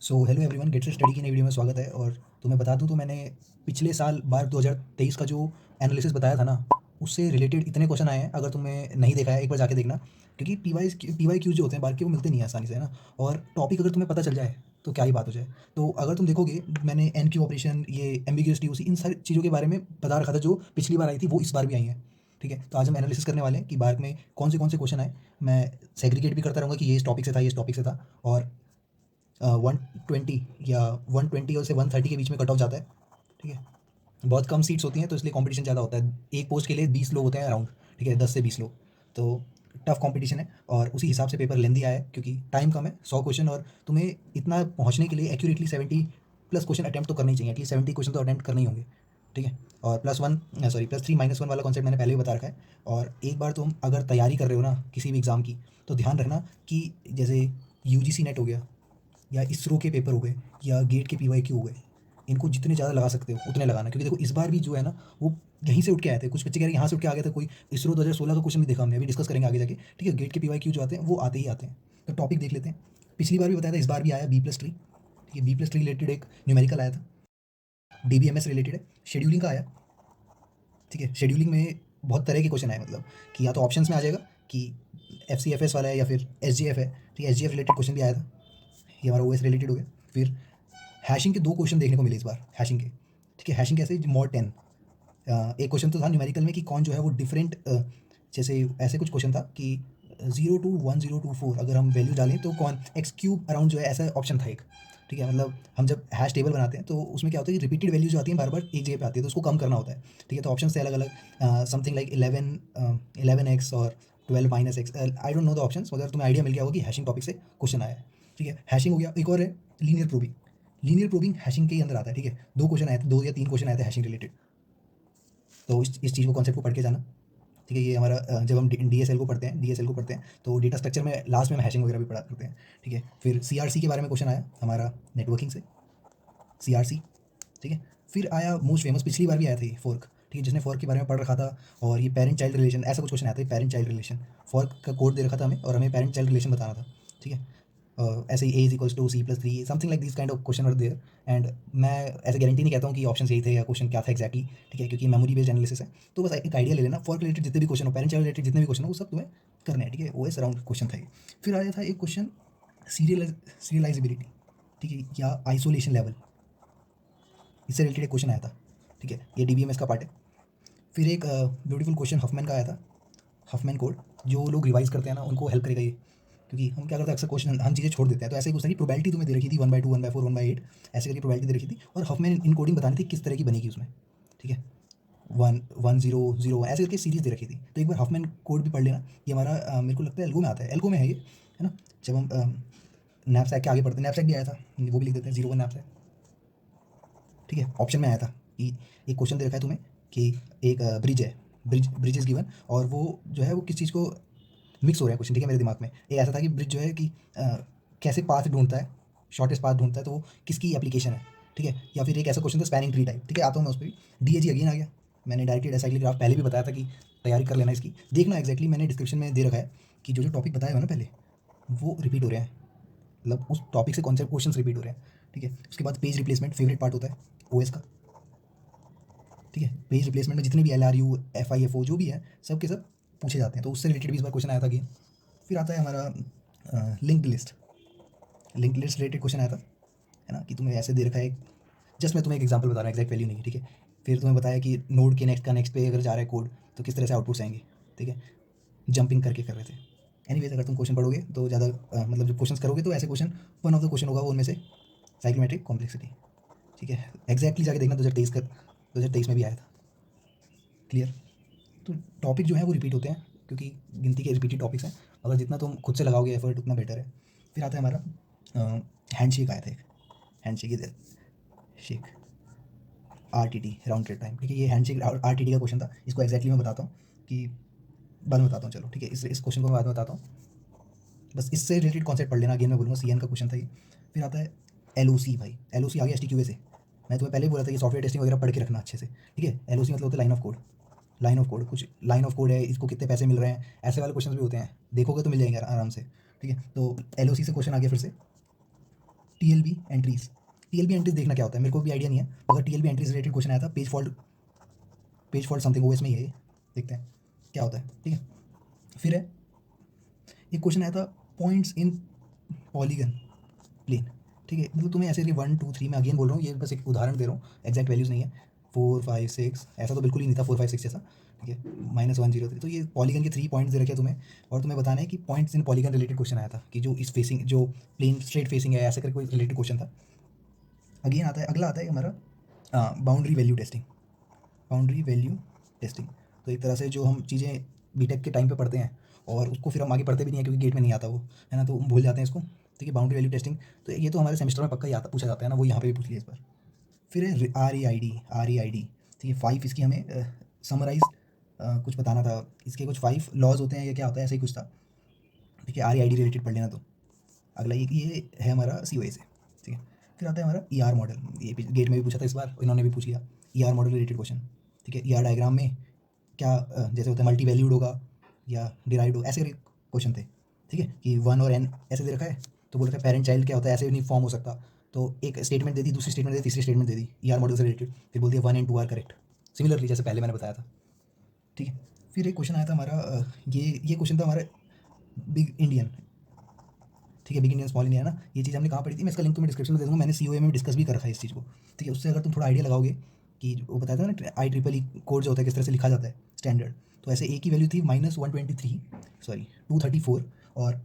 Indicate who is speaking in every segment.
Speaker 1: So hello everyone, get set study की नई video में स्वागत है। और तुम्हें बता दूं तो मैंने पिछले साल बार 2023 का जो एनालिसिस बताया था ना, उससे रिलेटेड इतने क्वेश्चन आए हैं। अगर तुमने नहीं देखा है एक बार जाके देखना, क्योंकि पी वाई क्यू जो होते हैं बार के, वो मिलते नहीं हैं आसानी से, है ना। और टॉपिक अगर तुम्हें पता चल जाए तो क्या ही बात हो जाए। तो अगर तुम देखोगे, मैंने एन क्यू ऑपरेशन, ये एम्बिग्यूअस टी इन सारी चीज़ों के बारे में बता रखा था जो पिछली बार आई थी, वो इस बार भी आई हैं। ठीक है, तो आज हम एनालिसिस करने वाले हैं कि बार में कौन से क्वेश्चन आए। मैं सेग्रीगेट भी करता रहूँगा कि ये इस टॉपिक से था, ये इस टॉपिक से था। और 120 या 120 और से 130 के बीच में कट ऑफ जाता है। ठीक है, बहुत कम सीट्स होती हैं तो इसलिए कंपटीशन ज़्यादा होता है। एक पोस्ट के लिए 20 लोग होते हैं अराउंड। ठीक है, 10 से 20 लोग। तो टफ कंपटीशन है और उसी हिसाब से पेपर लेंदी आया है, क्योंकि टाइम कम है, 100 क्वेश्चन, और तुम्हें इतना पहुंचने के लिए एक्यूरेटली 70+ क्वेश्चन अटैम्प्ट तो करने ही चाहिए। एटलीस्ट 70 क्वेश्चन तो अटैम्प्ट करने ही होंगे। ठीक है, और +3 - 1 वाला कॉन्सेप्ट मैंने पहले भी बता रखा है। और एक बार तुम अगर तैयारी कर रहे हो ना किसी भी एग्ज़ाम की, तो ध्यान रखना कि जैसे यूजीसी नेट हो गया, या इसरो के पेपर हो गए, या गेट के पीवाईक्यू हो गए, इनको जितने ज़्यादा लगा सकते हो उतने लगाना। क्योंकि देखो इस बार भी जो है ना, वो यहीं से उठ के आए थे। कुछ बच्चे कह रहे हैं यहाँ से उठ के आ गए थे, कोई इसरो 2016 का क्वेश्चन भी देखा हमने, अभी डिस्कस करेंगे आगे जाके। ठीक है, गेट के पीवाईक्यू जो आते हैं वो आते ही आते हैं। तो टॉपिक देख लेते हैं। पिछली बार भी बताया था, इस बार भी आया B+3। ठीक है, B+3 रिलेटेड एक न्यूमेरिकल आया था, DBMS रिलेटेड है, शेड्यूलिंग का आया। ठीक है, शेड्यूलिंग में बहुत तरह के क्वेश्चन आए, मतलब कि या तो ऑप्शंस में आ जाएगा कि FCFS वाला है या फिर SGF है। ठीक है, SGF रिलेटेड क्वेश्चन भी आया था, ये हमारा OS रिलेटेड हो गया। फिर हैशिंग के 2 क्वेश्चन देखने को मिले इस बार, हैशिंग के। ठीक है, हैशिंग कैसे, मॉड 10। एक क्वेश्चन तो था न्यूमेरिकल में कि कौन जो है वो डिफरेंट, जैसे ऐसे कुछ क्वेश्चन था कि 0 to 1024 अगर हम वैल्यू डालें तो कौन एक्स क्यूब अराउंड जो है, ऐसा ऑप्शन था एक। ठीक है, मतलब हम जब हैश टेबल बनाते हैं तो उसमें क्या होता है कि रिपीटेड वैल्यू जो आती है बार बार एक जगह पे आती है, तो उसको कम करना होता है। ठीक है, तो ऑप्शन थे अलग अलग, समथिंग लाइक 11x और 12 - x। I don't know the option, मगर तुम्हें आइडिया मिल गया होगा कि हैशिंग टॉपिक से क्वेश्चन आया है। ठीक है, हैशिंग हो गया। एक और है linear proving. Linear proving hashing के ही अंदर आता है। ठीक है, 2 क्वेश्चन आए थे, 2 या 3 क्वेश्चन आए थे हैशिंग रिलेटेड। तो इस चीज़ को, कॉन्सेप्ट को पढ़ के जाना। ठीक है, ये हमारा जब हम डीएसएल को पढ़ते हैं, तो डेटा स्ट्रक्चर में लास्ट में हम हैशिंग वगैरह भी पढ़ा करते हैं। ठीक है, फिर सीआरसी के बारे में क्वेश्चन आया हमारा, नेटवर्किंग से, सीआरसी। ठीक है, फिर आया मोस्ट फेमस, पिछली बार भी आया था ये, फोर्क। ठीक है, जिसने फोर्क के बारे में पढ़ रखा था, और ये पेरेंट चाइल्ड रिलेशन, ऐसा कुछ क्वेश्चन आया था, पेरेंट चाइल्ड रिलेशन। फोर्क का कोड दे रखा था हमें, और हमें पेरेंट चाइल्ड रिलेशन बताना था। ठीक है, ऐसे ही A = C+3, something like this kind of question were there. And मैं ऐसे गारंटी नहीं कहता हूँ कि ऑप्शन यही थे या क्वेश्चन क्या था एक्जैक्टली। ठीक है, क्योंकि मेमोरी बेस्ड एनालिसिस है। तो बस एक आइडिया ले लेना, फॉर रिलेटेड जितने भी क्वेश्चन हो, पेरेंट चाइल्ड रिलेटेड जितने भी क्वेश्चन हो, वो सब तुम्हें करने हैं। ठीक है, OS अराउंड क्वेश्चन था ये। फिर आया था एक क्वेश्चन, सीरियलाइजेबिलिटी। ठीक है, या आइसोलेशन लेवल, इससे रिलेटेड एक क्वेश्चन आया था। ठीक है, ये DBMS का पार्ट है। फिर एक ब्यूटीफुल क्वेश्चन हफमैन का आया था, हफमैन कोड। जो लोग रिवाइज करते हैं ना, उनको हेल्प करेगा ये, क्योंकि हम क्या करते हैं, अक्सर क्वेश्चन हम चीज़ें छोड़ देते हैं। तो ऐसे ही कुछ था कि प्रोबेबिलिटी तुम्हें दे रखी थी 1/2, 1/4, 1/8, ऐसे करके प्रोबेबिलिटी दे रखी थी, और हफमैन इनकोडिंग बतानी थी किस तरह की बनेगी उसमें। ठीक है, 1 1 0 0 ऐसे करके सीरीज दे रखी थी। तो एक बार हफमैन कोड भी पढ़ लेना। ये हमारा मेरे को लगता है एल्गो में आता है, एल्गो में है ये, है ना। जब हम नैपसैक के आगे पढ़ते हैं, नैपसैक भी आया था, वो भी लिख देते हैं 01 नैपसैक। ठीक है, ऑप्शन में आया था कि एक क्वेश्चन दे रखा है तुम्हें कि एक ब्रिज है, ब्रिज इज गिवन, और वो जो है वो किस चीज़ को मिक्स हो रहा है क्वेश्चन। ठीक है, मेरे दिमाग में एक ऐसा था कि ब्रिज जो है कि कैसे पाथ ढूंढता है, शॉर्टेस्ट पाथ ढूंढता है, तो वो किसकी एप्लीकेशन है। ठीक है, या फिर एक ऐसा क्वेश्चन था स्पैनिंग ट्री टाइप। ठीक है, आता हूँ मैं उस पर भी। DAG अगेन आ गया। मैंने डायरेक्टेड एसाइक्लिक ग्राफ पहले भी बताया था कि तैयारी कर लेना इसकी, देखना एक्जैक्टली मैंने डिस्क्रिप्शन में दे रखा है कि जो जो टॉपिक बताया हुआ ना पहले, वो रिपीट हो रहे हैं, मतलब उस टॉपिक से कॉन्सेप्ट क्वेश्चन रिपीट हो रहे हैं। ठीक है, उसके बाद पेज रिप्लेसमेंट फेवरेट पार्ट होता है OS का। ठीक है, पेज रिप्लेसमेंट में जितने भी LRU, FIFO जो भी है, सब के सब पूछे जाते हैं। तो उससे रिलेटेड भी इस बार क्वेश्चन आया था अगेन। फिर आता है हमारा linked list. Linked list related question आया था, है ना, कि तुम्हें ऐसे दे रखा है, जस्ट मैं तुम्हें एक एग्जांपल बता रहा हूँ, एग्जैक्ट वैल्यू नहीं है। ठीक है, फिर तुम्हें बताया कि नोड के नेक्स्ट का नेक्स्ट पे अगर जा रहा है कोड, तो किस तरह से आउटपुट्स आएंगे। ठीक है, जंपिंग करके कर रहे थे। एनीवेज, अगर तुम क्वेश्चन पढ़ोगे तो ज़्यादा मतलब जब क्वेश्चन करोगे तो ऐसे question, one of the question होगा वो उनमें से, साइक्लोमेट्रिक कॉम्प्लेक्सिटी। ठीक है, एग्जैक्टली जाके देखना, 2023 में भी आया था। क्लियर। तो टॉपिक जो है वो रिपीट होते हैं, क्योंकि गिनती के रिपीटेड टॉपिक्स हैं, मगर जितना तुम खुद से लगाओगे एफर्ट उतना बेटर है। फिर आता है हमारा हैंडशेक आया था एक, हैंडशेक इधर, shake, RTT, round trip time. ठीक है, ये हैंडशेक RTT का क्वेश्चन था। इसको एक्जैक्टली मैं बताता हूँ कि बाद में बताता हूँ, चलो ठीक है, इस क्वेश्चन को मैं बाद में बताता हूँ। बस इससे रिलेटेड कॉन्सेप्ट पढ़ लेना, अगेन मैं बोलूँगा CN का क्वेश्चन था ये। फिर आता है LOC। भाई LOC आ गया STQA से। मैं तुम्हें पहले ही बोला था कि सॉफ्टवेयर टेस्टिंग वगैरह पढ़ के रखना अच्छे से। ठीक है, LOC मतलब होता है line of code. Line of code, कुछ लाइन ऑफ कोड है, इसको कितने पैसे मिल रहे हैं, ऐसे वाले क्वेश्चन भी होते हैं, देखोगे तो मिल जाएंगे आराम से। ठीक है, तो LOC से क्वेश्चन आ गया फिर से। TLB entries. TLB एंट्रीज देखना क्या होता है मेरे को भी आइडिया नहीं है, अगर TLB एंट्रीज रिलेटेड क्वेश्चन आया था, पेज फॉल्ट समथिंग OS में ही है, देखते हैं क्या होता है। ठीक है, फिर है एक क्वेश्चन आया था पॉइंट्स इन पॉलीगन प्लेन। ठीक है, मतलब तुम्हें ऐसे 1 2 3 मैं अगेन बोल रहा हूँ, ये बस एक उदाहरण दे रहा हूँ, एग्जैक्ट वैल्यूज़ नहीं है। 4 5 6 ऐसा तो बिल्कुल ही नहीं था, 4 5 6 जैसा। ठीक है, -1 0 3, तो ये पॉलीगन के 3 पॉइंट्स दे रखे हैं तुम्हें, और तुम्हें बताना है कि points in polygon related question आया था कि जो इस फेसिंग, जो प्लेन स्ट्रेट फेसिंग है, ऐसे करके कोई रिलेटेड क्वेश्चन था। अगेन आता है, अगला आता है हमारा boundary value testing. Boundary value testing, तो एक तरह से जो हम चीज़ें बीटेक के टाइम पे पढ़ते हैं और उसको फिर हम आगे पढ़ते भी नहीं है क्योंकि गेट में नहीं आता वो, है ना, तो हम भूल जाते हैं इसको। ठीक है, बाउंड्री वैल्यू टेस्टिंग, तो ये तो हमारे सेमेस्टर में पक्का ही आता, पूछा जाता है ना, वो यहाँ पे भी पूछ लिया इस बार। फिर है REID। ठीक है, 5 इसकी हमें समराइज कुछ बताना था, इसके कुछ 5 लॉज होते हैं या क्या होता है, ऐसे ही कुछ था। ठीक है, REID रिलेटेड पढ़ लेना। तो अगला ये है हमारा COA से। ठीक है, फिर आता है हमारा ER मॉडल, ये गेट में भी पूछा था इस बार, इन्होंने भी पूछ लिया ER मॉडल रिलेटेड क्वेश्चन। ठीक है, ER डायग्राम में क्या जैसे होता है मल्टी वैल्यूड होगा या डिराइव्ड होगा, ऐसे क्वेश्चन थे। ठीक है, कि 1 और n ऐसे दे रखा है, तो बोल रखा है पेरेंट चाइल्ड क्या होता है, ऐसे नहीं फॉर्म हो सकता, तो एक स्टेटमेंट दे दी, दूसरी स्टेटमेंट दे दी, तीसरी स्टेटमेंट दे दी ER मॉडल से रिलेटेड, फिर बोल दिया 1 and 2 आर करेक्ट, सिमिलरली जैसे पहले मैंने बताया था। ठीक है, फिर एक क्वेश्चन आया था हमारा ये क्वेश्चन था हमारा बिग इंडियन। ठीक है, बिग इंडियन स्मॉल इंडिया ना, ये चीज़ हमने कहाँ पढ़ी थी, मैं इसका लिंक तुम्हें डिस्क्रिप्शन में दे दूँगा, मैंने COA में भी डिस्कस भी कर रखा है इस चीज़ को। ठीक है, उससे अगर तुम थोड़ा आइडिया लगाओगे कि वो बताया था ना IEEE कोड जो होता है किस तरह से लिखा जाता है स्टैंडर्ड, तो ऐसे ए की वैल्यू थी -123, सॉरी 234, और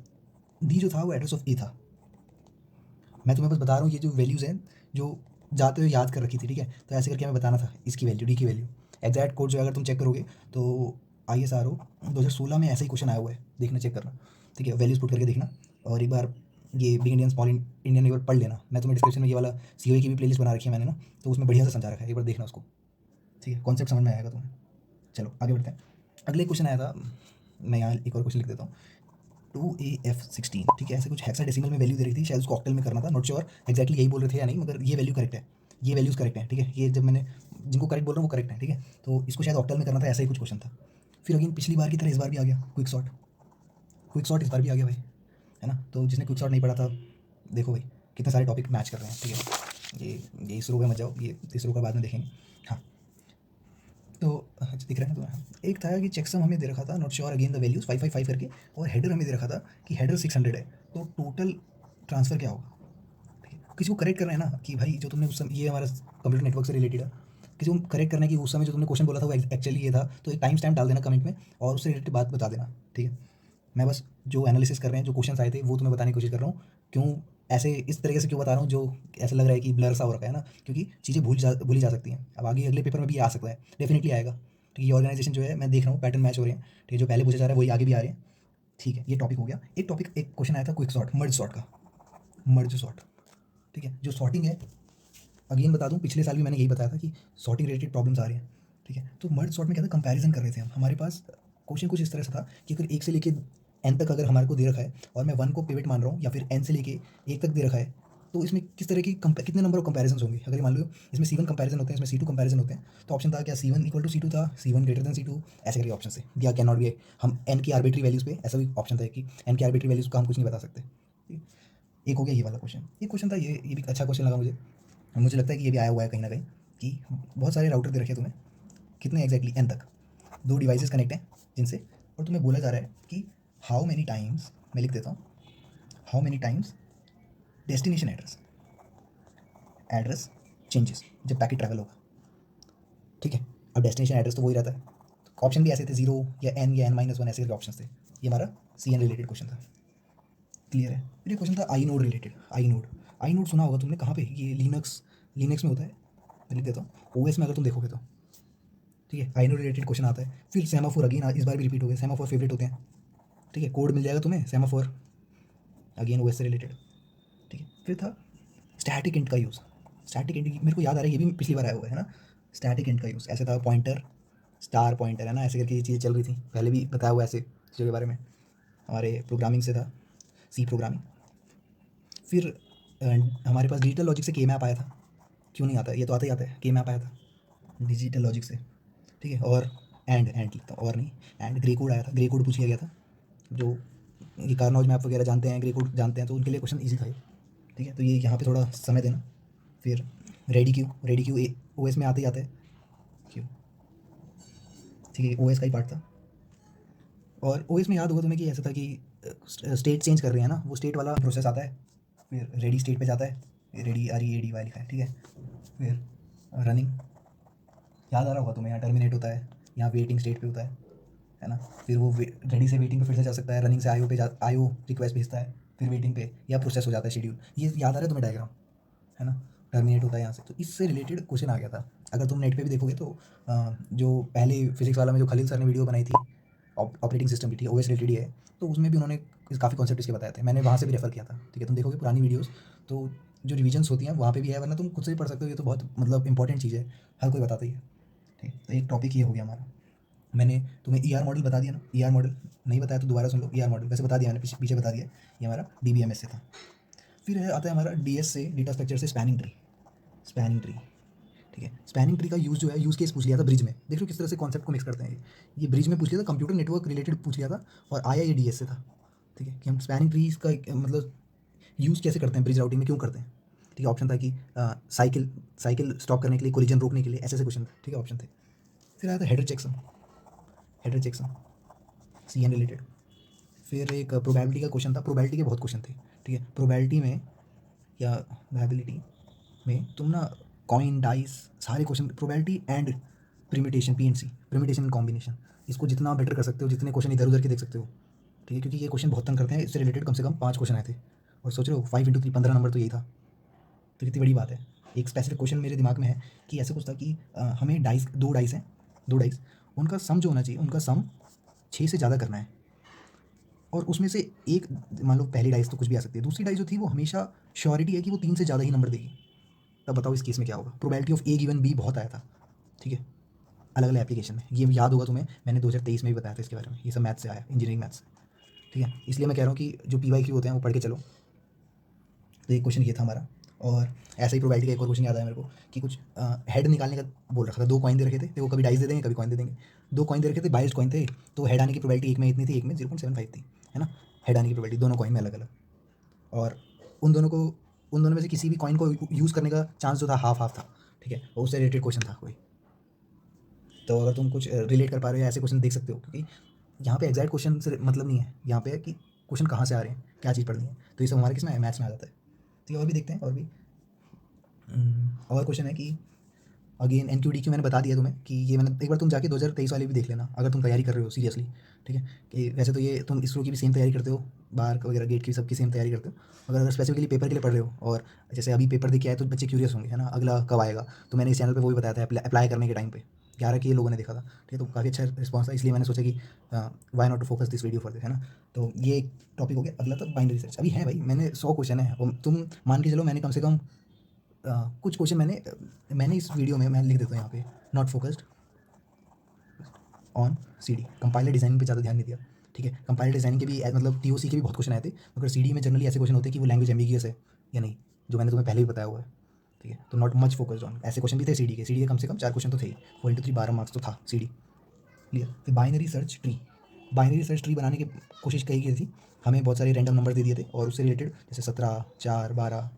Speaker 1: डी जो था वो एड्रेस ऑफ ए था। मैं तुम्हें बस बता रहा हूँ ये जो वैल्यूज़ हैं जो जाते हुए याद कर रखी थी। ठीक है, तो ऐसे करके हमें बताना था इसकी वैल्यू, डी की वैल्यू। एग्जैक्ट कोड जो है अगर तुम चेक करोगे तो ISRO 2016 में ऐसा ही क्वेश्चन आया हुआ है, देखना चेक करना। ठीक है, वैल्यूज़ पुट करके देखना, और एक बार ये बिग इंडियन स्मॉल इंडियन एक बार पढ़ लेना। मैं तुम्हें डिस्क्रिप्शन में ये वाला COA की भी प्लेलिस्ट बना रखी है मैंने ना, तो उसमें बढ़िया से समझा रखा है, एक बार देखना उसको। ठीक है, कॉन्सेप्ट समझ में आएगा तुम्हें। चलो आगे बढ़ते हैं। अगले क्वेश्चन आया था, मैं यहाँ एक और क्वेश्चन लिख देता हूँ, 2AF16। ठीक है, ऐसे कुछ हेक्साडेसिमल में वैल्यू दे रही थी, शायद उसको ऑक्टल में करना था, नॉट श्योर एग्जैक्टली यही बोल रहे थे या नहीं, मगर ये वैल्यू करेक्ट है, ये वैल्यूज़ करेक्ट हैं। ठीक है, ये जब मैंने जिनको करेक्ट बोल रहा हूँ वो करेक्ट है। ठीक है, तो इसको शायद ऑक्टल में करना था, ऐसा ही कुछ क्वेश्चन था। फिर अगेन पिछली बार की तरह इस बार भी आ गया क्विक सॉर्ट इस बार भी आ गया भाई, है ना। तो जिसने क्विक सॉर्ट नहीं पढ़ा था, देखो भाई कितने सारे टॉपिक मैच कर रहे हैं। ठीक है, ये इसरो में मत जाओ, ये इसरो का बाद में देखेंगे। हाँ, तो अच्छा दिख रहा है ना तुम्हें, एक था कि चेकसम हमें दे रखा था, not sure again the values 555 करके, और हेडर हमें दे रखा था कि हेडर 600 है, तो टोटल ट्रांसफ़र क्या होगा। ठीक है, किसी को करेक्ट करना है ना कि भाई जो तुमने उस समय, ये हमारा कंप्यूटर नेटवर्क से रिलेटेड है, किसी को करेक्ट करना है कि उस समय जो तुमने क्वेश्चन बोला था वो एक्चुअली ये था, तो एक टाइम स्टैम्प डाल देना कमेंट में और उससे रिलेटेड बात बता देना। ठीक है, मैं बस जो एनालिसिस कर रहे हैं, जो क्वेश्चन आए थे वो तुम्हें बताने की कोशिश कर रहा हूँ। क्यों ऐसे इस तरीके से क्यों बता रहा हूँ, जो ऐसा लग रहा है कि ब्लर सा हो रखा है ना, क्योंकि चीज़ें भूली जा सकती हैं। अब आगे अगले पेपर में भी ये आ सकता है, डेफिनेटली आएगा। ठीक है, ये ऑर्गेनाइजेशन जो है मैं देख रहा हूँ पैटर्न मैच हो रहे हैं। ठीक है, जो पहले पूछा जा रहा है वही आगे भी आ रहे हैं। ठीक है, ये टॉपिक हो गया। एक क्वेश्चन आया था क्विक सॉर्ट, मर्ज सॉर्ट का, मर्ज सॉर्ट। ठीक है, जो सॉर्टिंग है, अगेन बता दूं, पिछले साल भी मैंने यही बताया था कि सॉर्टिंग रिलेटेड प्रॉब्लम्स आ रही हैं। ठीक है, तो मर्ज सॉर्ट में क्या था, कंपैरिजन कर रहे थे हम। हमारे पास क्वेश्चन कुछ इस तरह से था कि अगर 1 से लेके n तक अगर हमारे को दे रखा है और मैं 1 को पिवट मान रहा हूँ, या फिर n से लेके 1 तक दे रखा है, तो इसमें किस तरह की कितने नंबर ऑफ कंपैरिजन होंगे। अगर मान लो इसमें C1 कंपैरिजन होते हैं, इसमें C2 कंपैरिजन होते हैं, तो ऑप्शन था क्या C1 = C2 था, C1 > C2, ऐसे करके ऑप्शन से या कैन नॉट भी। हम n की आर्बिट्री वैल्यूज़ पे ऐसा भी ऑप्शन था कि n की आर्बिट्री वैल्यूज़ का हम कुछ नहीं बता सकते। ठीक है? एक हो गया ये वाला क्वेश्चन। एक क्वेश्चन था, ये भी अच्छा क्वेश्चन लगा मुझे। मुझे लगता है कि ये भी आया हुआ है कहीं ना कहीं, कि बहुत सारे राउटर दे रखे हैं तुम्हें, कितने एग्जैक्टली n तक, 2 डिवाइसेस कनेक्ट हैं जिनसे, और तुम्हें बोला जा रहा है कि हाउ मेनी टाइम्स, मैं लिख देता हूँ, how many times destination address changes जब पैकेट ट्रैवल होगा। ठीक है, अब डेस्टिनेशन एड्रेस तो वही रहता है, तो ऑप्शन भी ऐसे थे 0 या n या n-1 ऐसे करके ऑप्शन थे। ये हमारा CN रिलेटेड क्वेश्चन था। क्लियर है। फिर ये क्वेश्चन था आई नोड रिलेटेड। आई नोड सुना होगा तुमने, कहाँ पे, ये लिनक्स में होता है। मैं लिख देता हूँ, OS में अगर तुम देखोगे तो। ठीक है, आई नोड रिलेटेड क्वेश्चन आता है। फिर सेमाफोर, अगेन इस बार भी रिपीट हो गया, सेमाफोर फेवरेट होते हैं। ठीक है, कोड मिल जाएगा तुम्हें सेमाफोर, अगेन OS से रिलेटेड। ठीक है, फिर था स्टैटिक इंट का यूज़। स्टैटिक इंट मेरे को याद आ रहा है, ये भी पिछली बार आया हुआ है ना। स्टैटिक इंट का यूज़ ऐसे था, पॉइंटर स्टार पॉइंटर, है ना, ऐसे करके ये चीज़ें चल रही थी, पहले भी बताया हुआ ऐसे चीज़ों के बारे में, हमारे प्रोग्रामिंग से था, C प्रोग्रामिंग। फिर हमारे पास डिजिटल लॉजिक से के मैप आया था, क्यों नहीं आता, ये तो आता ही आता है, के मैप आया था डिजिटल लॉजिक से। ठीक है, और एंड लिखता हूँ, और नहीं, एंड ग्रे कोड आया था, ग्रे कोड पूछ लिया गया था। जो ये कारनौज मैप वगैरह जानते हैं, ग्रे कोड जानते हैं, तो उनके लिए क्वेश्चन ईजी था ये। ठीक है। तो ये यहाँ पे थोड़ा समय देना। फिर रेडी क्यू ओएस में आते ही आता है क्यू, ठीक है, ओएस का ही पार्ट था। और ओएस में याद होगा तुम्हें कि ऐसा था कि स्टेट चेंज कर रहे हैं ना, वो स्टेट वाला प्रोसेस आता है, फिर रेडी स्टेट पे जाता है, रेडी READY लिखा है, ठीक है। फिर रनिंग याद आ रहा होगा तुम्हें, यहाँ टर्मिनेट होता है, यहाँ वेटिंग स्टेट पे होता है ना। फिर वो रेडी से वेटिंग पे फिर से जा सकता है, रनिंग से IO पे IO रिक्वेस्ट भेजता है, फिर वेटिंग पे या प्रोसेस हो जाता है शेड्यूल। ये याद आ रहा है तुम्हें डायग्राम, है ना। टर्मिनेट होता है यहाँ से, तो इससे रिलेटेड क्वेश्चन आ गया था। अगर तुम नेट पे भी देखोगे तो जो पहले फिजिक्स वाला में जो खलील सर ने वीडियो बनाई थी ऑपरेटिंग सिस्टम की, ठीक है, OS रिलेटेड ही है, तो उसमें भी उन्होंने काफ़ी कॉन्सेप्ट इसके बताए थे, मैंने वहाँ से भी रेफर किया था, ठीक है। तुम देखोगे पुरानी वीडियोज़ तो जो रिविजन्स होती हैं वहाँ पे भी है, वरना तुम खुद से भी पढ़ सकते हो। ये तो बहुत मतलब इंपॉर्टेंट चीज़ है, हर कोई बताता ही है, ठीक है। तो एक टॉपिक ये हो गया हमारा। मैंने तुम्हें ER मॉडल बता दिया ना, ER मॉडल नहीं बताया तो दोबारा सुन लो। ER मॉडल वैसे बता दिया मैंने, पीछे बता दिया, ये हमारा DBMS से था। फिर आता है हमारा DS से, डेटा स्ट्रक्चर से स्पैनिंग ट्री, ठीक है। स्पैनिंग ट्री का यूज़ जो है, यूज़ केस पूछ लिया था ब्रिज में, देख लो किस तरह से कॉन्सेप्ट को मिक्स करते हैं। ये ब्रिज में पूछ लिया था, कंप्यूटर नेटवर्क रिलेटेड पूछ लिया था, और आया ये DS से था, ठीक है। कि हम स्पैनिंग ट्रीज का मतलब यूज़ कैसे करते हैं, ब्रिज राउटिंग में क्यों करते हैं, ठीक है। ऑप्शन था कि साइकिल स्टॉप करने के लिए, कोलिजन रोकने के लिए, ऐसे क्वेश्चन थे, ठीक है, ऑप्शन थे। फिर आया था हेडर चेकसम CN रिलेटेड। फिर एक प्रोबेबिलिटी का क्वेश्चन था, प्रोबेबिलिटी के बहुत क्वेश्चन थे, ठीक है। प्रोबेबिलिटी में या प्रोबेबिलिटी में तुम ना कॉइन डाइस सारे question, probability and permutation, PNC, permutation and combination, इसको जितना बेटर कर सकते हो, जितने क्वेश्चन इधर उधर के देख सकते हो, ठीक है। क्योंकि ये क्वेश्चन बहुत तंग करते हैं, इससे रिलेटेड कम से कम 5 क्वेश्चन आए थे, और सोच रहे हो 5 × 3 15 नंबर तो यही था, तो कितनी बड़ी बात है। एक स्पेसिफिक क्वेश्चन मेरे दिमाग में है कि ऐसे कुछ था कि हमें दो डाइस हैं, उनका सम जो होना चाहिए, उनका सम 6 से ज़्यादा करना है, और उसमें से एक, मान लो पहली डाइस तो कुछ भी आ सकती है, दूसरी डाइस जो थी वो हमेशा श्योरिटी है कि वो 3 से ज़्यादा ही नंबर देगी। तब बताओ इस केस में क्या होगा। Probability of A given B बहुत आया था, ठीक है, अलग अलग एप्लीकेशन में। ये याद होगा तुम्हें, मैंने 2023 में भी बताया था इसके बारे में, ये सब मैथ्स से आया, इंजीनियरिंग मैथ्स से, ठीक है। इसलिए मैं कह रहा हूँ कि जो PYQ होते हैं वो पढ़ के चलो। तो एक क्वेश्चन ये था हमारा। और ऐसे ही प्रोबेबिलिटी का एक और क्वेश्चन याद आया मेरे को कि कुछ हेड निकालने का बोल रखा था, 2 कॉइन दे रखे थे, तो वो कभी डाइस दे देंगे, कभी कॉइन दे देंगे। 2 कॉइन दे रखे थे, बाइस्ड कॉइन थे, तो हेड आने की प्रोबेबिलिटी एक में इतनी थी, एक में 0.75 थी, है ना। हेड आने की प्रोबेबिलिटी दोनों कॉइन में अलग अलग, और उन दोनों में से किसी भी कॉइन को यूज़ करने का चांस जो था हाफ हाफ था, ठीक है। और उससे रिलेटेड क्वेश्चन था कोई। तो अगर तुम कुछ रिलेट कर पा रहे हो, ऐसे क्वेश्चन देख सकते हो, क्योंकि यहाँ पे एग्जैक्ट क्वेश्चन से मतलब नहीं है, यहाँ पे है कि क्वेश्चन कहाँ से आ रहे हैं, क्या चीज़ पढ़नी है, तो ये सब हमारे किसमें मैथ्स में आ जाता है। तो ये और भी देखते हैं, और भी और क्वेश्चन है कि अगेन NQDQ मैंने बता दिया तुम्हें कि ये मैंने एक बार तुम जाके 2023 वाले भी देख लेना, अगर तुम तैयारी कर रहे हो सीरियसली, ठीक है। कि वैसे तो ये तुम इसरो की भी सेम तैयारी करते हो, बार वगैरह गेट की सबकी सेम तैयारी करते हो, मगर अगर स्पेसिफिकली पेपर के लिए पढ़ रहे हो, और जैसे अभी पेपर दे के आए तो बच्चे क्यूरियस होंगे, है ना, अगला कब आएगा। तो मैंने इस चैनल पर वो भी बताया था, अप्लाई करने के टाइम पे 11 के लोगों ने देखा था, ठीक है। तो काफ़ी अच्छा रिस्पॉन्स था, इसलिए मैंने सोचा कि why not to focus this video for this, है ना। तो ये एक टॉपिक हो गया। अगला तो बाइनरी सर्च, अभी है भाई, मैंने 100 क्वेश्चन है, और तुम मान के चलो मैंने कम से कम कुछ क्वेश्चन मैंने इस वीडियो में मैं लिख देता हूँ यहाँ पे, not focused on CD, compiler designing पे ज़्यादा ध्यान नहीं दिया, ठीक है। कंपाइलर डिज़ाइनिंग के भी मतलब TOC के भी बहुत क्वेश्चन आए थे, मगर CD में जनरली ऐसे क्वेश्चन होते हैं कि वो लैंग्वेज एम्बिगियस है या नहीं, जो मैंने तुम्हें पहले भी बताया हुआ है, ठीक है। तो नॉट मच फोकस्ड ऑन, ऐसे क्वेश्चन भी थे CD के कम से कम 4 क्वेश्चन तो थे ही, 4 × 3 12 मार्क्स तो था CD, क्लियर। फिर बाइनरी सर्च ट्री बनाने की कोशिश कही गई थी, हमें बहुत सारे रैंडम नंबर दे दिए थे, और उससे रिलेटेड जैसे 17 4 12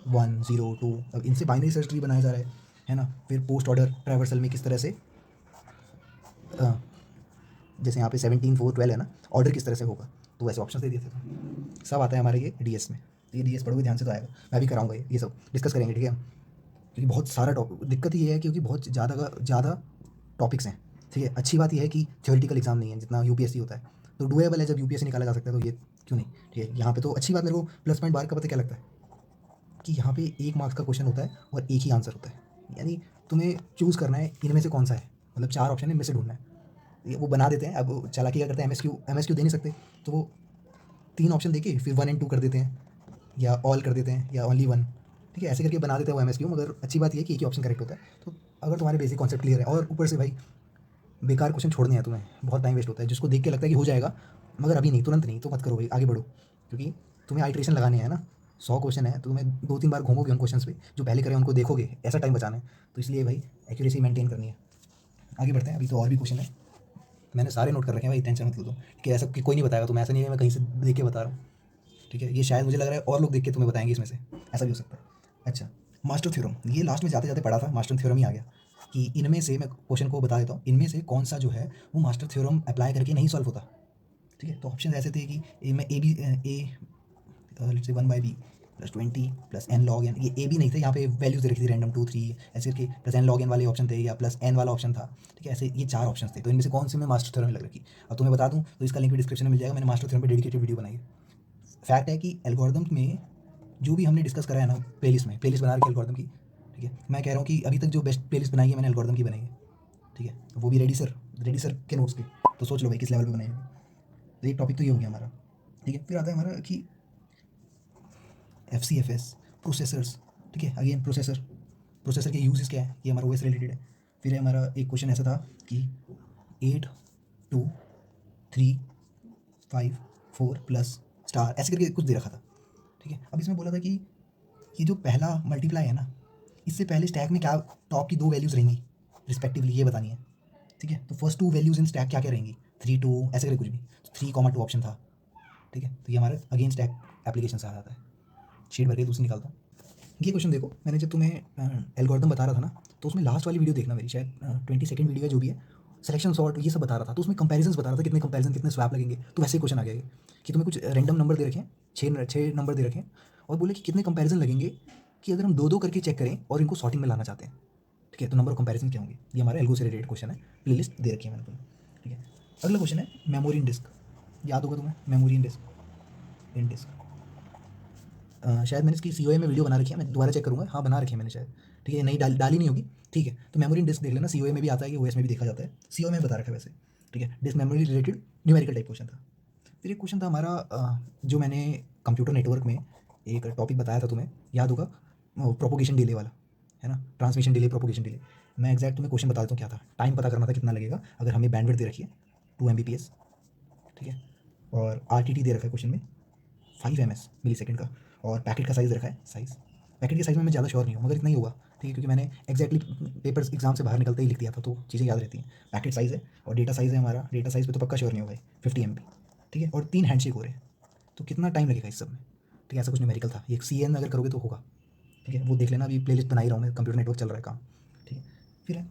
Speaker 1: 1 0 2, अब इनसे बाइनरी सर्च ट्री बनाया जा रहा है ना। फिर पोस्ट ऑर्डर ट्रैवर्सल में किस तरह से जैसे यहाँ पे 17 4 12 है ना, ऑर्डर किस तरह से होगा, तो वैसे ऑप्शन दे दिए थे, तो सब आता है हमारे ये DS में। तो ये DS पढ़ोगे ध्यान से तो आएगा, मैं भी कराऊंगा, ये सब डिस्कस करेंगे, ठीक है। क्योंकि बहुत सारा टॉपिक, दिक्कत ये है क्योंकि बहुत ज़्यादा टॉपिक्स हैं, ठीक है। अच्छी बात यह है कि थ्योरेटिकल एग्जाम नहीं है जितना UPSC होता है, तो डुएबल है, जब UPSC निकाला जा सकता है तो ये क्यों नहीं, ठीक है। यहाँ पे तो अच्छी बात, मेरे को प्लस पॉइंट बार का पता क्या लगता है कि यहाँ पे 1 मार्क्स का क्वेश्चन होता है और एक ही आंसर होता है, यानी तुम्हें चूज़ करना है इनमें से कौन सा है, मतलब 4 ऑप्शन है, इनमें से ढूंढना है। वो बना देते हैं, अब चालाकी क्या करते हैं, MSQ दे नहीं सकते, तो वो 3 ऑप्शन देके फिर 1 and 2 कर देते हैं, या ऑल कर देते हैं, या ओनली 1, ठीक है। ऐसे करके बना देते हैं वो MSQ, मगर अच्छी बात ये है कि एक ही ऑप्शन करेक्ट होता है। तो अगर तुम्हारे बेसिक कॉन्सेप्ट क्लियर है, और ऊपर से भाई बेकार क्वेश्चन छोड़ने हैं तुम्हें, बहुत टाइम वेस्ट होता है, जिसको देख के लगता है कि हो जाएगा, मगर अभी नहीं, तुरंत नहीं, तो मत करो भाई, आगे बढ़ो, क्योंकि तुम्हें आइट्रेशन लगाने हैं ना। 100 क्वेश्चन है तो तुम्हें 2-3 बार घूमोगे उन क्वेश्चन पे, जो पहले करे उनको देखोगे, ऐसा टाइम बचाना है, तो इसलिए भाई एक्यूरेसी मेंटेन करनी है। आगे बढ़ते हैं, अभी तो और भी क्वेश्चन है, मैंने सारे नोट कर रखे हैं भाई, टेंशन मत लो तुम, कि ऐसा कि कोई नहीं बताएगा, तो मैं ऐसा नहीं है मैं कहीं से देख के बता रहा हूँ, ठीक है, ये शायद मुझे लग रहा है और लोग देख के तुम्हें बताएंगे इसमें से, ऐसा भी हो सकता है। अच्छा, मास्टर थ्योरम, ये लास्ट में जाते जाते पढ़ा था, मास्टर थ्योरम ही आ गया कि इनमें से, मैं क्वेश्चन को बता देता हूँ, इनमें से कौन सा जो है वो मास्टर थ्योरम अप्लाई करके नहीं सॉल्व होता। ठीक है, तो ऑप्शन ऐसे थे कि ए में A B let's say 1/b plus 20 plus n log n, ये ए बी नहीं थे, यहाँ पे वैल्यूज दे रखी थी रैंडम 2 3 ऐसे करके, प्लस एन लॉग एन वाले ऑप्शन थे या प्लस एन वाला ऑप्शन था। ठीक है, ऐसे ये 4 ऑप्शन थे, तो इनमें से कौन से में मास्टर थ्योरम लग रखी। अब तुम्हें बता दूँ तो इसका लिंक भी डिस्क्रिप्शन में मिल जाएगा, मैंने मास्टर थ्योरम पर डेडिकेटेड वीडियो बनाई है। फैक्ट है कि एल्गोरिदम में जो भी हमने डिस्कस करा है ना, प्लेलिस्ट बना रखी है एल्गोरिदम की। ठीक है, मैं कह रहा हूँ कि अभी तक जो बेस्ट प्लेलिस्ट बनाई है मैंने एल्गोरिदम की बनाई है। ठीक है, तो वो भी रेडी सर के नोट्स पे, तो सोच लो भाई किस लेवल पे बनाई है। तो एक टॉपिक तो ये हो गया हमारा। ठीक है, फिर आता है हमारा कि FCFS प्रोसेसर्स। ठीक है, अगेन प्रोसेसर के यूजेस क्या है, ये हमारा ओएस रिलेटेड है। फिर है हमारा एक क्वेश्चन ऐसा था कि 8 2 3 5 4 प्लस स्टार, ऐसे करके कुछ दे रखा था। ठीक है, अब इसमें बोला था कि ये जो पहला मल्टीप्लाई है ना, इससे पहले स्टैक में क्या टॉप की 2 वैल्यूज़ रहेंगी रिस्पेक्टिवली, ये बतानी है। ठीक है, तो फर्स्ट 2 वैल्यूज़ इन स्टैक क्या क्या रहेंगी, 3 2 ऐसे करके कुछ भी, 3 2 ऑप्शन था। ठीक है, तो ये हमारा अगेन स्टैक एप्लीकेशन से आ जाता है। शीट भर के दूसरी निकालता हूँ। ये क्वेश्चन देखो, मैंने जब तुम्हें एल्गोरिदम बता रहा था ना, तो उसमें लास्ट वाली वीडियो देखना मेरी, शायद 22nd वीडियो है जो भी है, सिलेक्शन सॉर्ट ये सब बता रहा था, तो उसमें कंपैरिजन्स बता रहा था, कितने कंपैरिजन कितने स्वैप लगेंगे। तो वैसे ही क्वेश्चन आ गया कि तुम्हें कुछ रैंडम नंबर दे रखे हैं, 6 नंबर दे रखे हैं, और बोले कि कितने कंपैरिजन लगेंगे कि अगर हम 2 2 करके चेक करें और इनको सॉर्टिंग में लाना चाहते हैं। ठीक है, तो नंबर ऑफ कंपैरिजन क्या होंगे, ये हमारा एल्गो से रिलेटेड क्वेश्चन है, प्लेलिस्ट दे रखी है मैंने तुम्हें। ठीक है, अगला क्वेश्चन है मेमोरी इन डिस्क। याद होगा तुम्हें मेमोरी इन डिस्क, शायद मैंने इसकी COA में वीडियो बना रखी है, मैं दोबारा चेक करूँगा, हाँ बना रखी है मैंने शायद। ठीक है, नहीं डाली नहीं होगी। ठीक है, तो मेमोरी इन डिस्क देख लेना, COA में भी आता है, कि OS में भी देखा जाता है, COA में बता रखा है वैसे। ठीक है, disk memory related numerical type question था। फिर एक क्वेश्चन था हमारा जो मैंने कंप्यूटर नेटवर्क में एक टॉपिक बताया था तुम्हें, याद होगा, प्रोपोगेशन डिले वाला, है ना, ट्रांसमिशन डिले प्रोपोगेशन डिले। मैं एग्जैक्ट तुम्हें क्वेश्चन बता देता हूँ क्या था। टाइम पता करना था कितना लगेगा अगर हमें बैंडविड्थ दे रखी है 2 Mbps। ठीक है, और RTT दे रखा है क्वेश्चन में 5 ms मिली सेकेंड का, और पैकेट का साइज़ रखा है, पैकेट के साइज़ में मैं ज़्यादा श्योर नहीं हूँ, मगर इतना ही होगा। ठीक है, क्योंकि मैंने एक्जैक्टली पेपर्स एग्जाम से बाहर निकलते ही लिख दिया था, तो चीज़ें याद रहती हैं। पैकेट साइज़ है और डेटा साइज़ है हमारा, डेटा साइज़ पे तो पक्का श्योर नहीं होगा, 50 MB। ठीक है, और 3 हैंडशेक हो रहे हैं, तो कितना टाइम लगेगा इस सब में। ठीक है, ऐसा कुछ न्यूमेरिकल था, ये CN अगर करोगे तो होगा। ठीक है, वो देख लेना, अभी प्लेलिस्ट बना ही रहा हूँ मैं, कंप्यूटर नेटवर्क चल रहा है काम। ठीक है, फिर है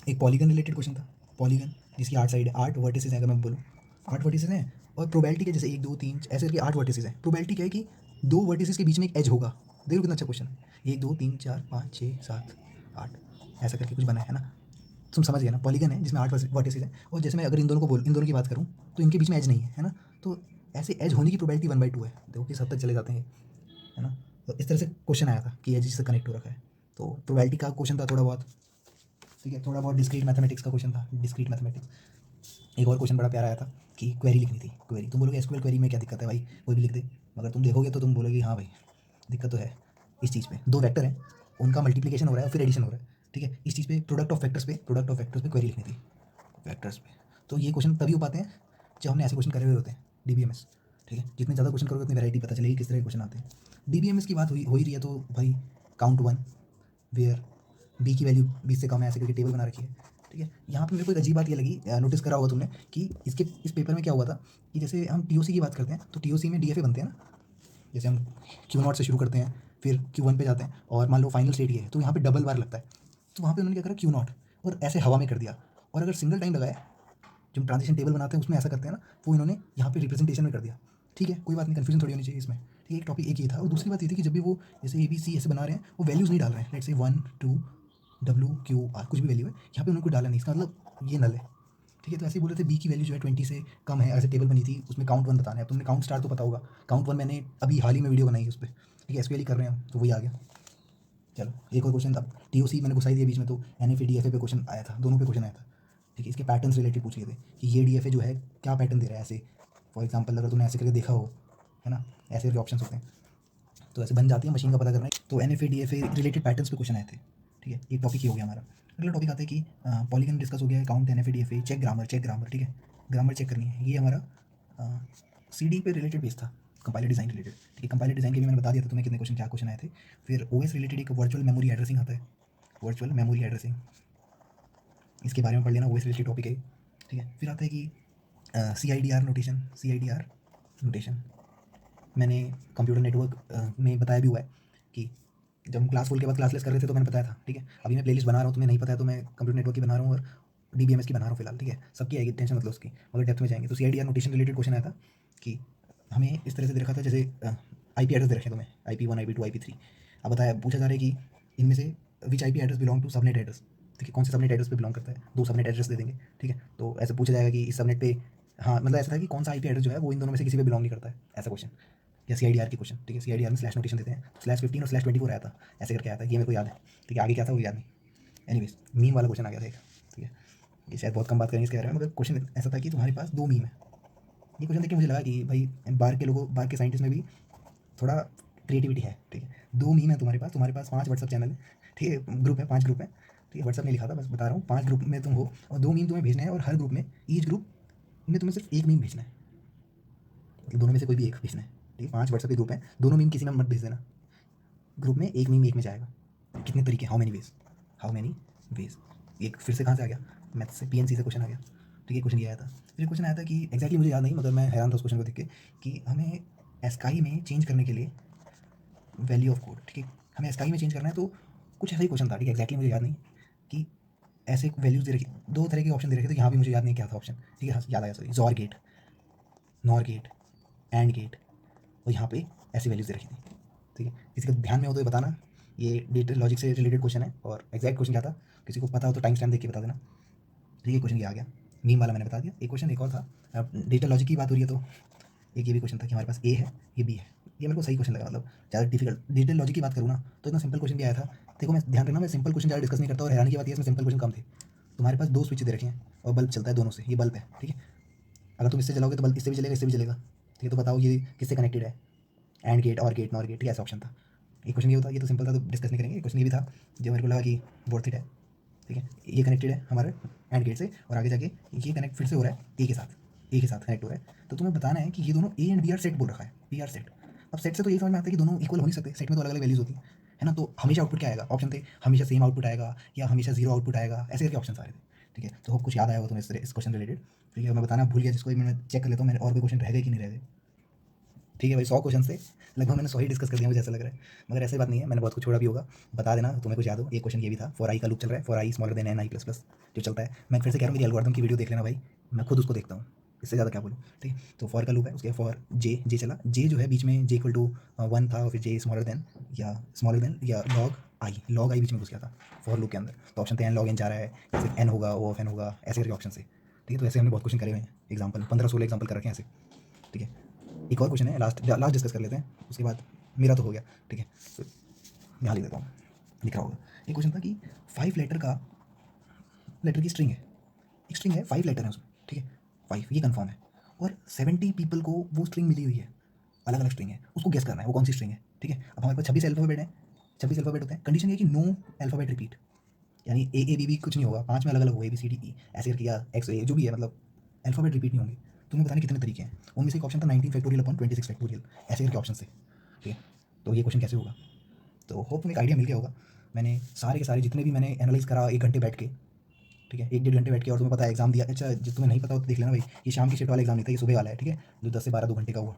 Speaker 1: एक पॉलीगन रिलेटेड क्वेश्चन था, पॉलीगन जिसकी 8 साइड है, 8 वर्टिसेस है, अगर मैं बोलूँ 8 वर्टिसेस हैं, और प्रोबेबिलिटी के जैसे 1 2 3 ऐसे करके 8 वर्टिसेस हैं। प्रोबेबिलिटी क्या है कि 2 वर्टिसेस के बीच में एक एज होगा। देखो कितना अच्छा क्वेश्चन है, 1 2 3 4 5 6 7 8 ऐसा करके कुछ बना है ना, तुम समझ गए ना, पॉलीगन है जिसमें 8 वर्टिसेस हैं, और जैसे मैं अगर इन दोनों की बात करूँ तो इनके बीच में एज नहीं है ना, तो ऐसे एज होने की प्रोबेबिलिटी 1/2 है। देखो किस हद तक चले जाते हैं, है ना। तो इस तरह से क्वेश्चन आया था कि एज से कनेक्ट हो रखा है, तो प्रोबेबिलिटी का क्वेश्चन था थोड़ा बहुत। ठीक है, थोड़ा बहुत डिस्क्रीट मैथमेटिक्स का क्वेश्चन था, डिस्क्रीट मैथमेटिक्स। एक और क्वेश्चन बड़ा प्यारा आया था कि क्वेरी लिखनी थी, क्वेरी, तुम बोलोगे SQL क्वेरी में क्या दिक्कत है भाई, कोई भी लिख दे, मगर तुम देखोगे तो तुम बोलोगे हाँ भाई दिक्कत तो है इस चीज़ पे, 2 वेक्टर हैं, उनका मल्टीप्लिकेशन हो रहा है और फिर एडिशन हो रहा है। ठीक है, इस चीज़ पे प्रोडक्ट ऑफ वेक्टर्स पे क्वेरी लिखनी थी, वेक्टर्स पे। तो ये क्वेश्चन तभी हो पाते हैं जब हमने ऐसे क्वेश्चन करे हुए होते हैं, DBMS। ठीक है, जितने ज़्यादा क्वेश्चन करोगे उतनी वैरायटी पता चलेगी किस तरह के क्वेश्चन आते हैं। DBMS की बात हो ही रही है, तो भाई काउंट 1 वेयर बी की वैल्यू 20 से कम है, ऐसे करके टेबल बना रखी है। ठीक है, यहाँ पे मेरे को एक अजीब बात ये लगी, नोटिस करा होगा तुमने, कि इस पेपर में क्या हुआ था कि जैसे हम TOC की बात करते हैं तो TOC में DFA बनते हैं ना, जैसे हम Q0 से शुरू करते हैं, फिर Q1 पे जाते हैं, और मान लो फाइनल स्टेट ये है, तो यहाँ पे डबल बार लगता है। तो वहाँ पे उन्होंने क्या करा, Q0 और ऐसे हवा में कर दिया, और अगर सिंगल टाइम लगाया, जो हम ट्रांजिशन टेबल बनाते हैं उसमें ऐसा करते हैं ना, वो इन्होंने यहाँ पे रिप्रेजेंटेशन में कर दिया। ठीक है, कोई बात नहीं, कन्फ्यूजन थोड़ी होनी चाहिए इसमें। ठीक है, एक टॉपिक एक ही था, और दूसरी बात ये थी कि जब भी वो जैसे ABC ऐसे बना रहे हैं, वो वैल्यूज़ नहीं डाल रहे हैं, लेट्स से 1 2 WQR कुछ भी वैल्यू है, यहाँ पे उन्होंने कुछ डाला नहीं, इसका मतलब ये नल है। ठीक है, तो ऐसे ही बोल रहे थे बी की वैल्यू जो है 20 से कम है, ऐसे टेबल बनी थी, उसमें काउंट 1 बताना है। तुमने काउंट स्टार तो पता होगा, काउंट 1 मैंने अभी हाल ही में वीडियो बनाई है उस पर। ठीक है, SQL ही कर रहे हैं तो वही आ गया। चलो एक और क्वेश्चन, अब TOC मैंने घुसाई दिया बीच में, तो NFA DFA पे क्वेश्चन आया था, दोनों पे क्वेश्चन आया था। ठीक है, इसके पैटर्न्स रिलेटेड पूछ लिए थे कि ये DFA जो है क्या पैटर्न दे रहा है, ऐसे फॉर एग्जांपल अगर तुमने ऐसे करके देखा हो, है ना, ऐसे करके ऑप्शन होते हैं, तो ऐसे बन जाती है, मशीन का पता करना है। तो NFA DFA रिलेटेड पैटर्न्स पे क्वेश्चन आए थे। ठीक है, एक टॉपिक ही हो गया हमारा। अगला टॉपिक आता है कि पॉलीगन डिस्कस हो गया है, count NFA DFA, check grammar. ठीक है, ग्रामर चेक करनी है, ये हमारा CD पे रिलेटेड बेस था, कंपाइलर डिज़ाइन रिलेटेड। ठीक है, कंपाइलर डिज़ाइन के भी मैंने बता दिया था तुम्हें कितने क्वेश्चन क्या क्वेश्चन आए थे। फिर OS रिलेटेड एक वर्चुअल मेमोरी एड्रेसिंग आता है, वर्चुअल मेमोरी एड्रेसिंग, इसके बारे में पढ़ लेना, OS रिलेटेड टॉपिक है। ठीक है, फिर आता है कि CIDR नोटेशन, CIDR नोटेशन, मैंने कंप्यूटर नेटवर्क में बताया भी हुआ है कि जब हम क्लास 4 के बाद क्लासलेस कर रहे थे तो मैंने बताया था, ठीक है। अभी मैं प्लेलिस्ट बना रहा हूँ, तुम्हें नहीं पता है तो मैं कंप्यूटर नेटवर्क की बना रहा हूँ और डीबीएमएस की बना रहा हूँ फिलहाल, ठीक है। सबकी आएगी, टेंशन मतलब उसकी, मगर डेप्थ में जाएंगे। तो सीआईडीआर नोटेशन रिलेटेड क्वेश्चन आया था कि हमें इस तरह से दे रखा था, जैसे आईपी एड्रेस दे रखे तुम्हें, IP1 IP2 IP3। अब बताया, पूछा जा रहा है कि इनमें से which IP address belong to subnet address, ठीक है, कौन से सबनेट एड्रेस पे बिलोंग करता है। 2 सबनेट एड्रेस दे देंगे, ठीक है। तो ऐसे पूछा जाएगा कि इस सबनेट पे, हाँ मतलब ऐसा था कि कौन सा IP एड्रेस जो है वो इन दोनों में से किसी पे बिलोंग नहीं करता है, ऐसा क्वेश्चन। या सीआईडीआर की क्वेश्चन, ठीक है। सीआईडीआर में स्लैश नोटेशन देते हैं, /15 और /24 आया था, ऐसे करके आया था, ये मेरे को याद है, ठीक है। आगे क्या था वो याद नहीं। एनीवेज, मीम वाला क्वेश्चन आ गया था एक, ठीक है। ये शायद बहुत कम बात करेंगे इसके बारे में, मगर क्वेश्चन ऐसा था कि तुम्हारे पास 2 मीम है। ये क्वेश्चन देख के मुझे लगा कि भाई बाहर के लोगों, बाहर के साइंटिस्ट में भी थोड़ा क्रिएटिविटी है, ठीक है। 2 मीम है तुम्हारे पास 5 व्हाट्सअप चैनल है, ठीक है, ग्रुप है, 5 ग्रुप है, ठीक है। व्हाट्सअप नहीं लिखा था, बस बता रहा हूँ, 5 ग्रुप में तुम हो और 2 मीम तुम्हें भेजने हैं, और हर ग्रुप में, ईच ग्रुप में तुम्हें सिर्फ 1 मीम भेजना है, मतलब दोनों में से कोई भी एक भेजना है, ठीक है। 5 व्हाट्सअप के ग्रुप हैं, दोनों मीम किसी में मत भेज देना, ग्रुप में एक मीम एक में जाएगा। कितने तरीके, हाउ मेनी वेज। एक फिर से कहाँ से आ गया, मैथ से, पीएनसी से क्वेश्चन आ गया, ठीक है। क्वेश्चन ये आया था, फिर क्वेश्चन आया था कि एग्जैक्टली मुझे याद नहीं, मगर मैं हैरान था उस क्वेश्चन को देख के कि हमें एस्काई में चेंज करने के लिए वैल्यू ऑफ कोड, ठीक है, हमें एस्काई में चेंज करना है। तो कुछ ऐसा ही क्वेश्चन था, ठीक है। एग्जैक्टली मुझे याद नहीं कि ऐसे वैल्यूज दे रखी, 2 तरह के ऑप्शन दे रखे थे, यहाँ भी मुझे याद नहीं क्या था ऑप्शन, ठीक है। हाँ याद आया, sorry, XOR gate, NOR gate, AND gate, और यहाँ पे ऐसी वैल्यूज दे रखी थी, ठीक है। किसी का ध्यान में हो तो ये बताना, ये डेटा लॉजिक से रिलेटेड क्वेश्चन है। और एग्जैक्ट क्वेश्चन क्या था, किसी को पता हो तो टाइम स्टैम्प देख के बता देना, ठीक है। क्वेश्चन ये आ गया, मीम वाला मैंने बता दिया। एक क्वेश्चन एक और था, अब डेटा लॉजिक की बात हो रही है तो एक ये भी क्वेश्चन था कि हमारे पास ए है, ये बी है। ये मेरे को सही क्वेश्चन लगा, मतलब ज़्यादा डिफिकल्ट डिटेल लॉजिक की बात करूँ ना तो इतना सिंपल क्वेश्चन भी आया था। देखो, मैं ध्यान रखना, मैं सिंपल क्वेश्चन ज़्यादा डिस्कस नहीं करता, और हैरानी की बात ये है इसमें सिंपल क्वेश्चन कम थे। तुम्हारे पास 2 स्विच दे रखे हैं और बल्ब चलता है दोनों से, ये बल्ब है, ठीक है। अगर तुम इससे चलाओगे तो बल्ब इससे भी चलेगा, इससे भी चलेगा, ठीक है। तो बताओ ये किससे कनेक्टेड है, एंड गेट, और गेट, नॉर गेट, ठीक है, ऐसा ऑप्शन था। एक क्वेश्चन ये होता, ये तो सिंपल था तो डिस्कस नहीं करेंगे। क्वेश्चन ये भी था जो मेरे को लगा कि वर्थ इट है, ठीक है। ये कनेक्टेड है हमारे एंड गेट से, और आगे जाके ये कनेक्ट फिर से हो रहा है ए के साथ कनेक्ट हो रहा है। तो तुम्हें बताना है कि ये दोनों A and B are set बोल रखा है, बी आर सेट। अब सेट से तो ये समझ में आता है कि दोनों इक्वल हो नहीं सकते, सेट में तो अलग अलग वैल्यूज होती है ना। तो हमेशा आउटपुट क्या आएगा, ऑप्शन थे हमेशा सेम आउटपुट आएगा या हमेशा जीरो आउटपुट आएगा, ऐसे करके ऑप्शन आ रहे थे, ठीक है। तो होप कुछ याद आया हो तुम्हें इस क्वेश्चन रिलेटेड, ठीक है। मैं बताना भूल गया जिसको, मैं चेक कर लेता हूँ मेरे और कोई क्वेश्चन रह गए कि नहीं रह गए, ठीक है भाई। 100 क्वेश्चन से लगभग मैंने 100 ही डिस्कस कर दिया, मुझे ऐसा लग रहा है, मगर ऐसी बात नहीं है, मैंने बहुत कुछ छोड़ा भी होगा। बता देना तुम्हें कुछ याद हो। एक क्वेश्चन ये भी था, फॉर आई का लूप चल रहा है, for i smaller than n i plus plus जो चलता है। मैं फिर से कह रहा हूँ, मेरी एल्गोरिथम की वीडियो देख लेना भाई, मैं खुद उसको देखता हूँ, इससे ज़्यादा क्या बोलूँ, ठीक है। तो फॉर का लूप है, उसके फॉर जे चला, जे जो है बीच में जे इक्वल टू 1 था, और फिर जे स्मॉलर देन या लॉग आई बीच में घुस गया था फॉर लूप के अंदर। तो ऑप्शन थे एन लॉग एन जा रहा है, या फिर एन होगा, ओ ऑफ एन होगा, ऐसे करके ऑप्शन से, ठीक है। तो ऐसे हमने बहुत क्वेश्चन करे हुए हैं, एग्जाम्पल 15-16 एग्जाम्पल कर रखे हैं ऐसे, ठीक है। एक और क्वेश्चन है, लास्ट डिस्कस कर लेते हैं, उसके बाद मेरा तो हो गया, ठीक है। तो यहाँ लिख देता हूँ, लिख रहा होगा। एक क्वेश्चन था कि 5 लेटर की स्ट्रिंग है, एक स्ट्रिंग है, 5 लेटर है उसमें, ठीक है, 5 ये कंफर्म है, और 70 पीपल को वो स्ट्रिंग मिली हुई है, अलग अलग स्ट्रिंग है, उसको गेस करना है वो कौन सी स्ट्रिंग है, ठीक है। अब हमारे पास 26 अल्फाबेट है, 26 अल्फाबेट होते हैं। कंडीशन ये कि नो अल्फाबेट रिपीट, यानी ए बी कुछ नहीं होगा, 5 में अलग अलग होगा, ABCDE ऐसे करके, या एक्स ए जो भी है, मतलब अल्फाबेट रिपीट नहीं होंगे। तुम्हें बताने कितने तरीके हैं, उनमें से एक ऑप्शन था 19 फैक्टोरियल अपॉन 26 फैक्टोरियल, ऐसे करके ऑप्शन से, ठीक है। तो ये क्वेश्चन कैसे होगा, तो होप तुम्हें एक आइडिया मिल गया होगा। मैंने सारे के सारे जितने भी मैंने एनालाइज करा 1 घंटे बैठ के, ठीक है, 1-1.5 घंटे बैठ के, और तुम्हें पता है एग्जाम दिया। अच्छा, जो तुम्हें नहीं पता हो तो देख लेना भाई, ये शाम की शिफ्ट वाला एग्जाम नहीं था, ये सुबह वाला है, ठीक है, जो 10 से 12 2 घंटे का हुआ,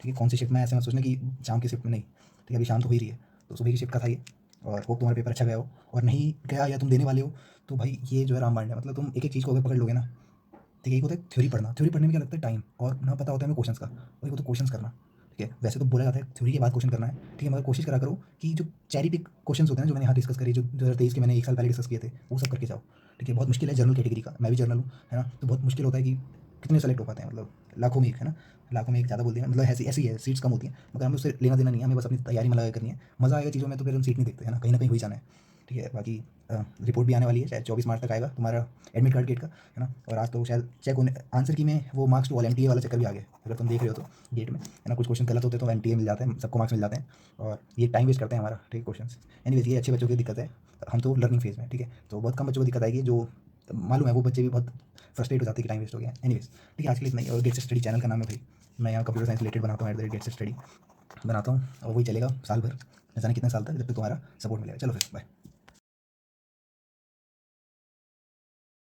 Speaker 1: ठीक है। कौन सी शिफ्ट में, ऐसे मत सोचना कि शाम की शिफ्ट में नहीं, ठीक है, अभी शाम तो हो ही रही है, तो सुबह की शिफ्ट का था ये। और होप तुम्हारा पेपर अच्छा गया हो, और नहीं गया या तुम देने वाले हो तो भाई ये जो है रामबाण है, मतलब तुम एक एक चीज़ को अगर पकड़ लोगे ना, ठीक है। एक होता है थ्योरी पढ़ना, थ्योरी पढ़ने में क्या लगता है टाइम, और ना पता होता है हमें क्वेश्चंस का, और एक होता है क्वेश्चंस करना, ठीक है। वैसे तो बोला जाता है थ्योरी के बाद क्वेश्चन करना है, ठीक है, मगर कोशिश करा करो कि जो चेरी पिक क्वेश्चंस होते हैं जो मैंने यहाँ डिस्कस करी, जो 2023 के मैंने 1 साल पहले डिस्कस किए थे, वो सब करके जाओ, ठीक है। बहुत मुश्किल है जनरल कैटेगरी का, मैं भी जनरल हूँ, है ना, तो बहुत मुश्किल होता है कि कितने सेलेक्ट हो पाते हैं, मतलब लाखों में एक, है ना, लाखों में एक ज़्यादा बोल दिया, मतलब ऐसी ऐसी है, सीट्स कम होती हैं, मगर हमें उससे लेना देना नहीं है, हमें बस अपनी तैयारी में लगा करनी है। मज़ा आएगा चीज़ों में तो फिर हम सीट नहीं देखते, है ना, कहीं ना कहीं हो ही जाना है, ठीक है। बाकी रिपोर्ट भी आने वाली है, शायद 24 मार्च तक आएगा तुम्हारा एडमिट कार्ड गेट का, है ना। और आज तो शायद चेक होने, आंसर की में वो मार्क्स टू ऑल MTA वाला चक्कर भी आ गया, अगर तुम देख रहे हो तो गेट में, है ना। कुछ क्वेश्चन गलत होते तो MTA मिल जाते हैं, सबको मार्क्स मिल जाते हैं, और ये टाइम वेस्ट करते हैं हमारा, ठीक है, क्वेश्चन। एनीवेज, ये अच्छे बच्चों की दिक्कत है, हम तो लर्निंग फेज में, ठीक है। तो बहुत कम बच्चों को दिक्कत आएगी, जो मालूम है वो बच्चे भी बहुत फ्रस्ट्रेट हो जाते हैं कि टाइम वेस्ट हो गया। एनीवेज, ठीक है, आज के लिए इतना ही। और गेट से स्टडी चैनल का नाम है भाई, मैं यहाँ कंप्यूटर साइंस रिलेटेड बनाता हूँ, @गेट से स्टडी बनाता हूँ, और वही चलेगा साल भर, न जाने कितने साल तक, जब तक तुम्हारा सपोर्ट मिलेगा। चलो फिर बाय।